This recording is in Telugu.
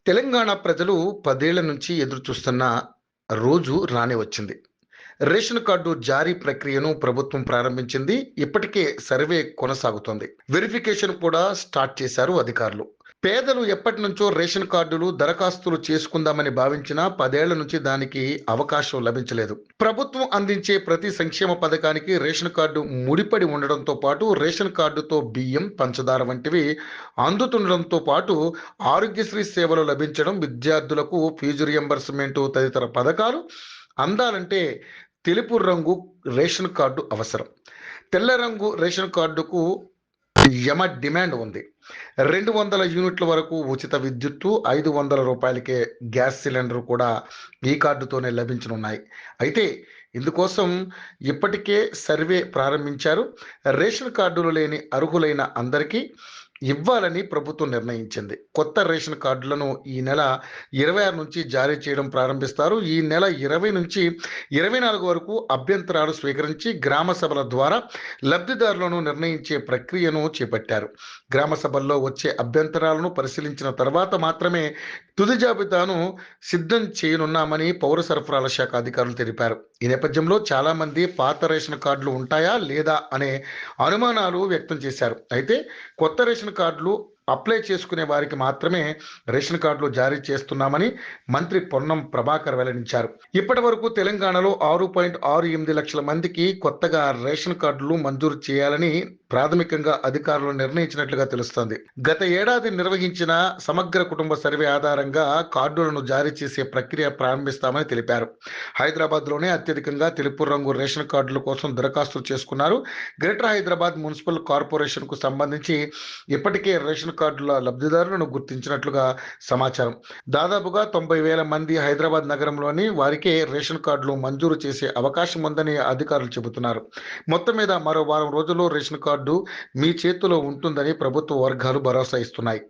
తెలంగాణ ప్రజలు 10 ఏళ్ల నుంచి ఎదురుచూస్తున్న రోజు రానే వచ్చింది. రేషన్ కార్డు జారీ ప్రక్రియను ప్రభుత్వం ప్రారంభించింది. ఇప్పటికే సర్వే కొనసాగుతోంది. వెరిఫికేషన్ కూడా స్టార్ట్ చేశారు అధికారులు. పేదలు ఎప్పటినుంచో రేషన్ కార్డులు దరఖాస్తులు చేసుకుందామని భావించినా 10 ఏళ్ల నుంచి దానికి అవకాశం లభించలేదు. ప్రభుత్వం అందించే ప్రతి సంక్షేమ పథకానికి రేషన్ కార్డు ముడిపడి ఉండడంతో పాటు రేషన్ కార్డుతో బియ్యం, పంచదార వంటివి అందుతుండడంతో పాటు ఆరోగ్యశ్రీ సేవలు లభించడం, విద్యార్థులకు ఫీజు రియంబర్స్మెంట్ తదితర పథకాలు అందాలంటే తెలుపు రంగు రేషన్ కార్డు అవసరం. తెల్ల రంగు రేషన్ కార్డుకు యమ డిమాండ్ ఉంది. 200 యూనిట్ల వరకు ఉచిత విద్యుత్తు, 500 రూపాయలకే గ్యాస్ సిలిండర్ కూడా ఈ కార్డుతోనే లభించనున్నాయి. అయితే ఇందుకోసం ఇప్పటికే సర్వే ప్రారంభించారు. రేషన్ కార్డులు లేని అర్హులైన అందరికీ ఇవ్వాలని ప్రభుత్వం నిర్ణయించింది. కొత్త రేషన్ కార్డులను ఈ నెల 26 నుంచి జారీ చేయడం ప్రారంభిస్తారు. ఈ నెల 20 నుంచి 24 వరకు అభ్యంతరాలు స్వీకరించి గ్రామ సభల ద్వారా లబ్ధిదారులను నిర్ణయించే ప్రక్రియను చేపట్టారు. గ్రామ సభల్లో వచ్చే అభ్యంతరాలను పరిశీలించిన తర్వాత మాత్రమే తుది జాబితాను సిద్ధం చేయనున్నామని పౌర సరఫరాల శాఖ అధికారులు తెలిపారు. ఈ నేపథ్యంలో చాలా మంది పాత రేషన్ కార్డులు ఉంటాయా లేదా అనే అనుమానాలు వ్యక్తం చేశారు. అయితే కొత్త రేషన్ కార్డులు అప్లై చేసుకునే వారికి మాత్రమే రేషన్ కార్డులు జారీ చేస్తున్నామని మంత్రి పొన్నం ప్రభాకర్ వెల్లడించారు. ఇప్పటి వరకు తెలంగాణలో 6.68 లక్షల మందికి కొత్తగా రేషన్ కార్డులు మంజూరు చేయాలని ప్రాథమికంగా అధికారులు నిర్ణయించినట్లుగా తెలుస్తోంది. గత ఏడాది నిర్వహించిన సమగ్ర కుటుంబ సర్వే ఆధారంగా కార్డులను జారీ చేసే ప్రక్రియ ప్రారంభిస్తామని తెలిపారు. హైదరాబాద్లోనే అత్యధికంగా తెలుపు రంగు రేషన్ కార్డుల కోసం దరఖాస్తులు చేసుకున్నారు. గ్రేటర్ హైదరాబాద్ మున్సిపల్ కార్పొరేషన్ కు సంబంధించి ఇప్పటికే రేషన్ కార్డుల లబ్ధిదారులను గుర్తించినట్లుగా సమాచారం. దాదాపుగా 90,000 మంది హైదరాబాద్ నగరంలోని వారికే రేషన్ కార్డులు మంజూరు చేసే అవకాశం ఉందని అధికారులు చెబుతున్నారు. మొత్తం మీద మరో వారం రోజుల్లో రేషన్ కార్డు మీ చేతిలో ఉంటుందని ప్రభుత్వ వర్గాలు భరోసా ఇస్తున్నాయి.